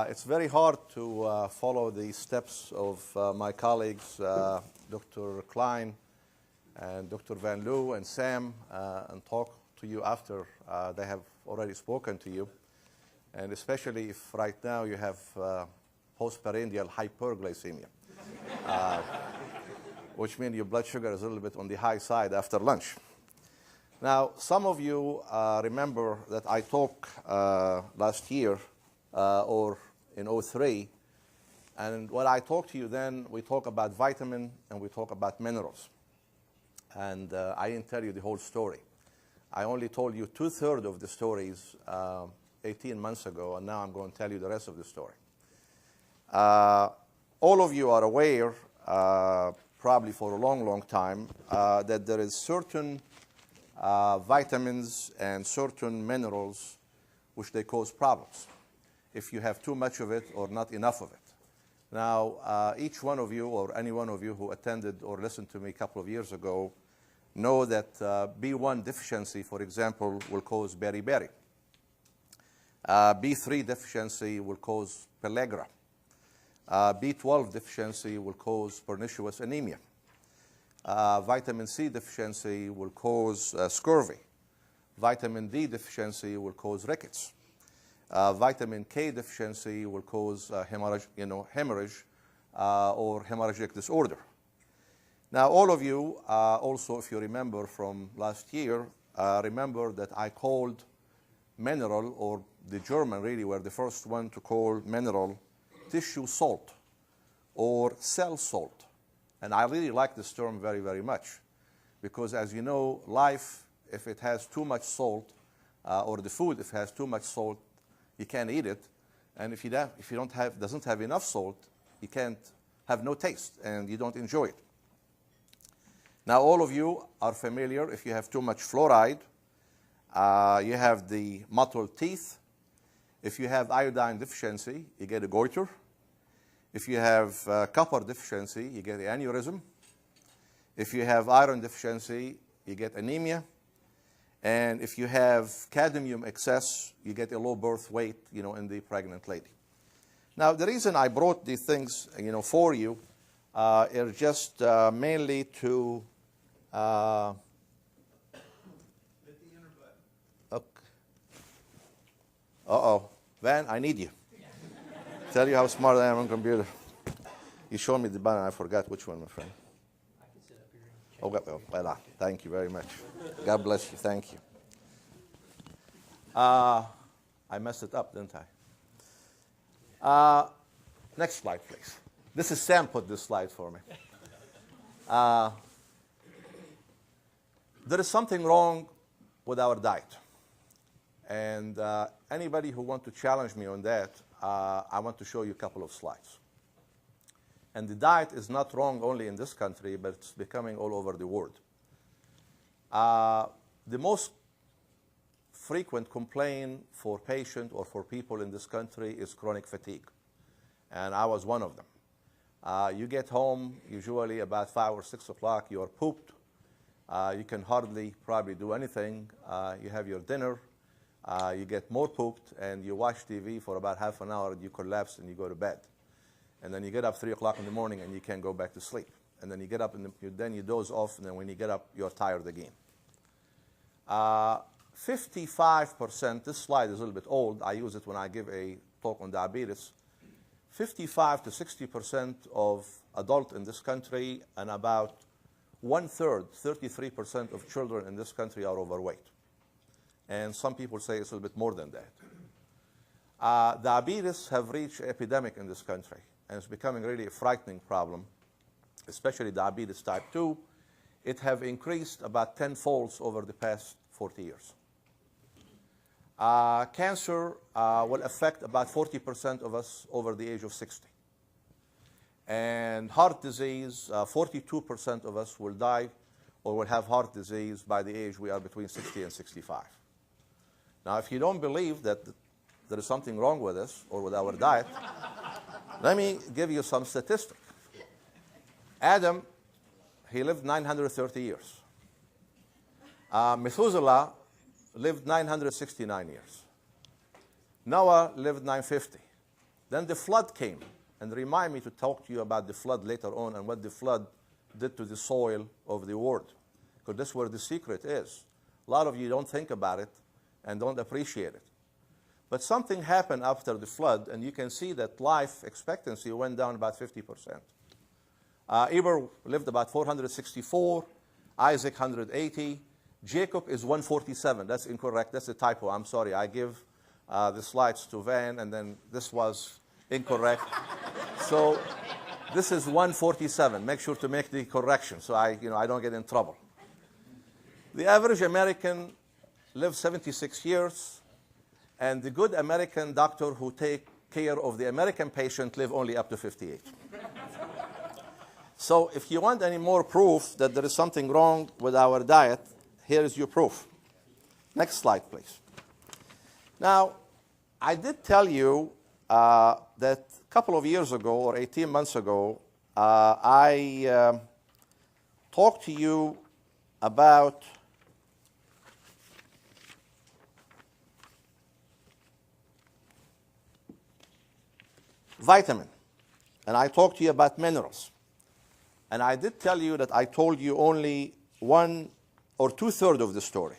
It's very hard to follow the steps of my colleagues, Dr. Klein and Dr. Van Loo and Sam, and talk to you after they have already spoken to you, and especially if right now you have postprandial hyperglycemia, which means your blood sugar is a little bit on the high side after lunch. Now, some of you remember that I talked last year or in 03, and when I talked to you then, we talk about vitamin and we talk about minerals. And I didn't tell you the whole story. I only told you 2/3 of the stories 18 months ago, and now I'm going to tell you the rest of the story. All of you are aware, probably for a long, long time, that there is certain vitamins and certain minerals which they cause problems if you have too much of it or not enough of it. Now, each one of you or any one of you who attended or listened to me a couple of years ago know that B1 deficiency, for example, will cause beriberi. B3 deficiency will cause pellagra. B12 deficiency will cause pernicious anemia. Vitamin C deficiency will cause scurvy. Vitamin D deficiency will cause rickets. Vitamin K deficiency will cause hemorrhage or hemorrhagic disorder. Now, all of you, also, if you remember from last year, remember that I called mineral, or the German really were the first one to call mineral tissue salt or cell salt. And I really like this term very, very much because, as you know, life, if it has too much salt, or the food, if it has too much salt, you can't eat it. And if doesn't have enough salt, you can't have no taste and you don't enjoy it. Now, all of you are familiar, if you have too much fluoride, you have the mottled teeth. If you have iodine deficiency, you get a goiter. If you have copper deficiency, you get an aneurysm. If you have iron deficiency, you get anemia. And if you have cadmium excess, you get a low birth weight, in the pregnant lady. Now, the reason I brought these things, for you, is just mainly to. Okay. Uh-oh, Van, I need you. Tell you how smart I am on computer. You showed me the button. I forgot which one, my friend. Oh, well, thank you very much. God bless you. Thank you. I messed it up, didn't I? Next slide, please. This is Sam put this slide for me. There is something wrong with our diet. And anybody who wants to challenge me on that, I want to show you a couple of slides. And the diet is not wrong only in this country, but it's becoming all over the world. The most frequent complaint for patients or for people in this country is chronic fatigue. And I was one of them. You get home usually about 5 or 6 o'clock, you are pooped. You can hardly probably do anything. You have your dinner, you get more pooped, and you watch TV for about half an hour, and you collapse and you go to bed. And then you get up 3 o'clock in the morning and you can't go back to sleep. And then you get up and then you doze off, and then when you get up, you're tired again. 55%, this slide is a little bit old. I use it when I give a talk on diabetes. 55 to 60% of adults in this country and about 1/3, 33% of children in this country are overweight. And some people say it's a little bit more than that. Diabetes have reached an epidemic in this country, and it's becoming really a frightening problem, especially diabetes type 2. It have increased about 10-fold over the past 40 years. Cancer will affect about 40% of us over the age of 60. And heart disease, 42% of us will die or will have heart disease by the age we are between 60 and 65. Now, if you don't believe that there is something wrong with us or with our diet, let me give you some statistics. Adam, he lived 930 years. Methuselah lived 969 years. Noah lived 950. Then the flood came. And remind me to talk to you about the flood later on and what the flood did to the soil of the world. Because that's where the secret is. A lot of you don't think about it and don't appreciate it. But something happened after the flood, and you can see that life expectancy went down about 50%. Eber lived about 464, Isaac 180, Jacob is 147. That's incorrect. That's a typo. I'm sorry. I give the slides to Van, and then this was incorrect. So this is 147. Make sure to make the correction so I don't get in trouble. The average American lives 76 years, and the good American doctor who take care of the American patient live only up to 58. So if you want any more proof that there is something wrong with our diet, here is your proof. Next slide, please. Now, I did tell you that a couple of years ago, or 18 months ago, I talked to you about vitamin, and I talked to you about minerals. And I did tell you that I told you only 1 or 2/3 of the story.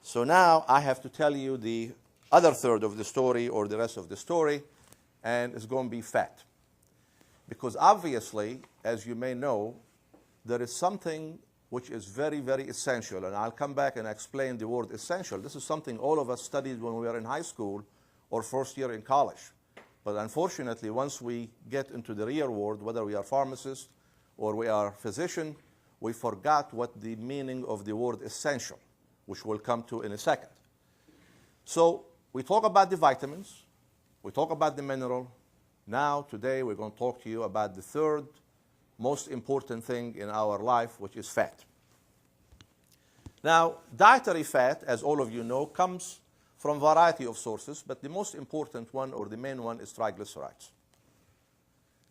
So now I have to tell you the other third of the story, or the rest of the story, and it's going to be fat. Because obviously, as you may know, there is something which is very, very essential, and I'll come back and explain the word essential. This is something all of us studied when we were in high school or first year in college. But unfortunately, once we get into the real world, whether we are pharmacists or we are physicians, we forgot what the meaning of the word essential, which we'll come to in a second. So we talk about the vitamins, we talk about the mineral. Now, today, we're going to talk to you about the third most important thing in our life, which is fat. Now, dietary fat, as all of you know, comes from a variety of sources, but the most important one, or the main one, is triglycerides.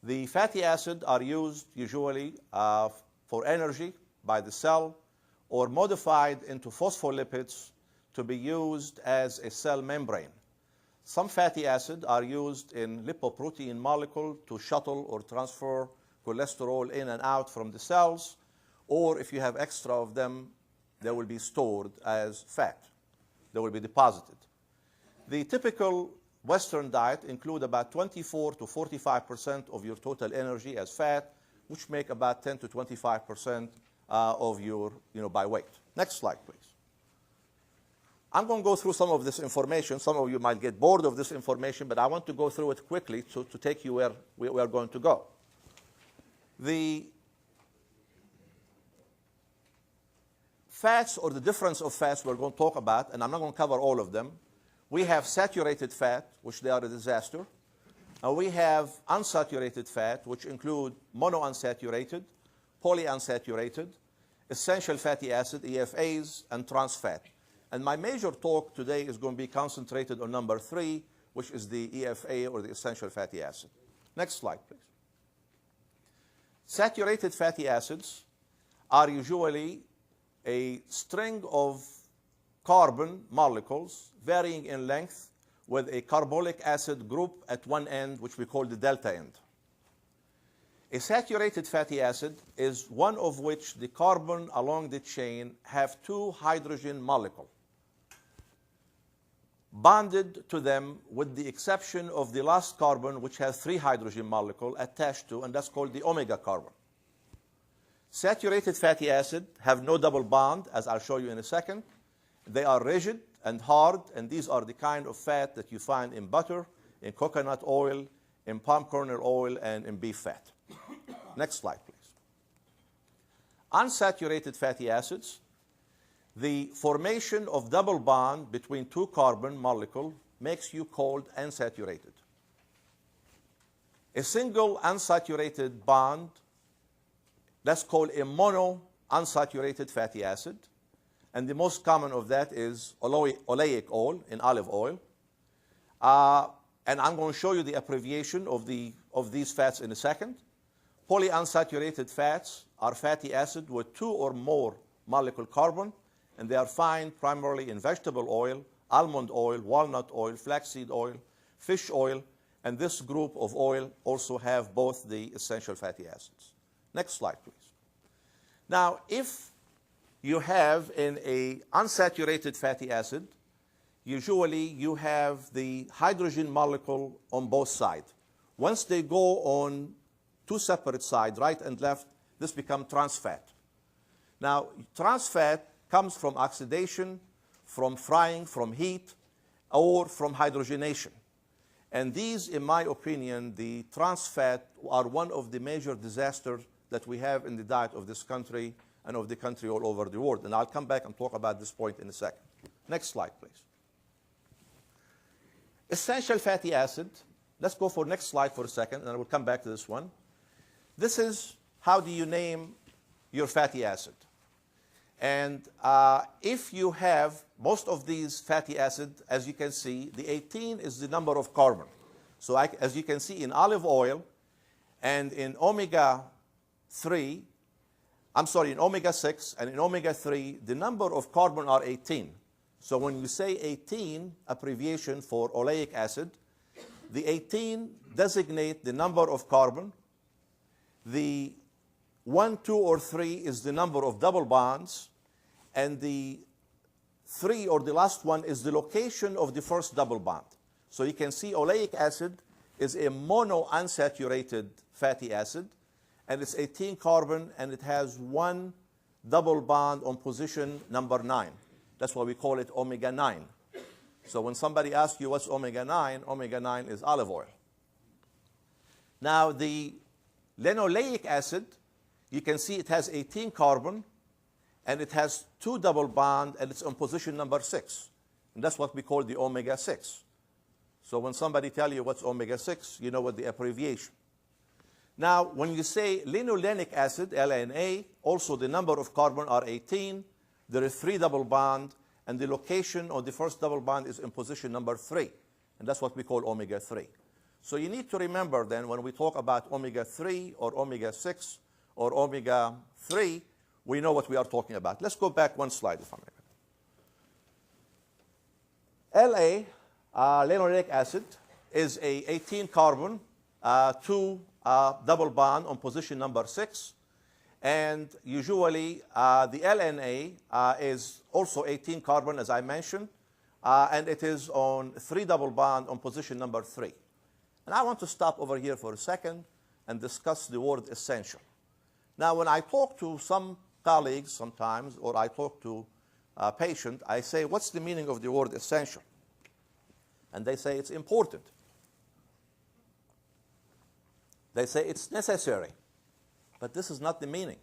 The fatty acids are used usually for energy by the cell, or modified into phospholipids to be used as a cell membrane. Some fatty acids are used in lipoprotein molecule to shuttle or transfer cholesterol in and out from the cells, or if you have extra of them, they will be stored as fat. They will be deposited. The typical Western diet includes about 24 to 45% of your total energy as fat, which make about 10 to 25% of your, by weight. Next slide, please. I'm going to go through some of this information. Some of you might get bored of this information, but I want to go through it quickly to take you where we are going to go. The fats, or the difference of fats, we're going to talk about, and I'm not going to cover all of them. We have saturated fat, which they are a disaster. We have unsaturated fat, which include monounsaturated, polyunsaturated, essential fatty acid, EFAs, and trans fat. And my major talk today is going to be concentrated on number 3, which is the EFA, or the essential fatty acid. Next slide, please. Saturated fatty acids are usually a string of carbon molecules varying in length with a carbolic acid group at one end, which we call the delta end. A saturated fatty acid is one of which the carbon along the chain have 2 hydrogen molecules bonded to them, with the exception of the last carbon, which has 3 hydrogen molecules attached to, and that's called the omega carbon. Saturated fatty acids have no double bond, as I'll show you in a second. They are rigid and hard, and these are the kind of fat that you find in butter, in coconut oil, in palm kernel oil, and in beef fat. Next slide, please. Unsaturated fatty acids, the formation of double bond between 2 carbon molecules makes you called unsaturated. A single unsaturated bond, that's called a monounsaturated fatty acid, and the most common of that is oleic oil, in olive oil. And I'm going to show you the abbreviation of these fats in a second. Polyunsaturated fats are fatty acids with 2 or more molecule carbon, and they are found primarily in vegetable oil, almond oil, walnut oil, flaxseed oil, fish oil, and this group of oil also have both the essential fatty acids. Next slide, please. Now, if you have in an unsaturated fatty acid, usually you have the hydrogen molecule on both sides. Once they go on two separate sides, right and left, this becomes trans fat. Now, trans fat comes from oxidation, from frying, from heat, or from hydrogenation. And these, in my opinion, the trans fat are one of the major disasters that we have in the diet of this country and of the country all over the world. And I'll come back and talk about this point in a second. Next slide, please. Essential fatty acid. Let's go for next slide for a second, and I will come back to this one. This is how do you name your fatty acid. And if you have most of these fatty acids, as you can see, the 18 is the number of carbon. So as you can see in olive oil and in omega-3, in omega-6 and in omega-3, the number of carbon are 18. So when you say 18, abbreviation for oleic acid, the 18 designate the number of carbon. The 1, 2, or 3 is the number of double bonds. And the 3, or the last one, is the location of the first double bond. So you can see oleic acid is a monounsaturated fatty acid, and it's 18 carbon, and it has one double bond on position number 9. That's why we call it omega-9. So when somebody asks you what's omega-9, omega-9 is olive oil. Now, the linoleic acid, you can see it has 18 carbon, and it has 2 double bonds, and it's on position number 6. And that's what we call the omega-6. So when somebody tells you what's omega-6, you know what the abbreviation. Now, when you say linolenic acid, LNA, also the number of carbon are 18. There is 3 double bonds, and the location of the first double bond is in position number 3. And that's what we call omega-3. So you need to remember then, when we talk about omega-3 or omega-6 or omega-3, we know what we are talking about. Let's go back one slide, if I may. LA, linoleic acid, is a 18 carbon, 2 double bond on position number 6. And usually the LNA is also 18 carbon, as I mentioned, and it is on 3 double bond on position number 3. And I want to stop over here for a second and discuss the word essential. Now, when I talk to some colleagues sometimes, or I talk to a patient, I say, what's the meaning of the word essential? And they say it's important. They say it's necessary. But this is not the meaning.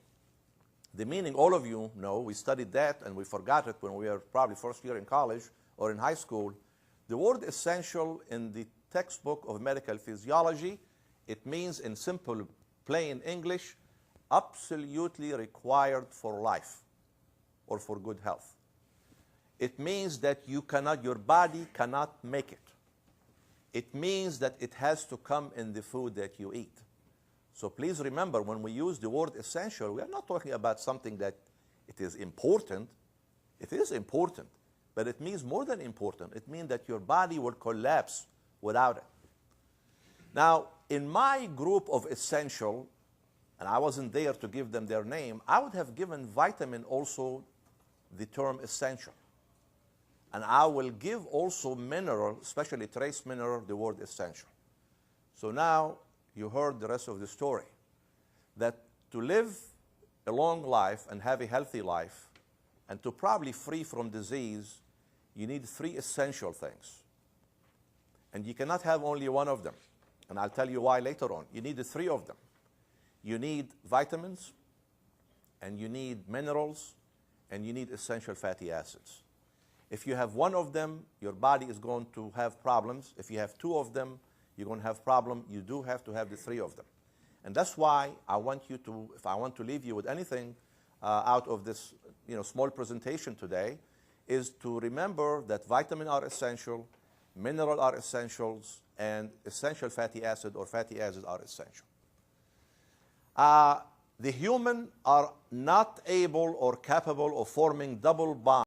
The meaning, all of you know, we studied that and we forgot it when we were probably first year in college or in high school. The word essential in the textbook of medical physiology, it means in simple, plain English, absolutely required for life or for good health. It means that your body cannot make it. It means that it has to come in the food that you eat. So please remember, when we use the word essential, we are not talking about something that it is important. It is important, but it means more than important. It means that your body will collapse without it. Now, in my group of essential, and I wasn't there to give them their name, I would have given vitamin also the term essential. And I will give also mineral, especially trace mineral, the word essential. So now you heard the rest of the story, that to live a long life and have a healthy life, and to probably free from disease, you need 3 essential things. And you cannot have only one of them. And I'll tell you why later on. You need the 3 of them. You need vitamins, and you need minerals, and you need essential fatty acids. If you have one of them, your body is going to have problems. If you have 2 of them, you're going to have problems. You do have to have the 3 of them. And that's why I want you to, if I want to leave you with anything out of this small presentation today, is to remember that vitamins are essential, minerals are essentials, and essential fatty acid or fatty acids are essential. The human are not able or capable of forming double bonds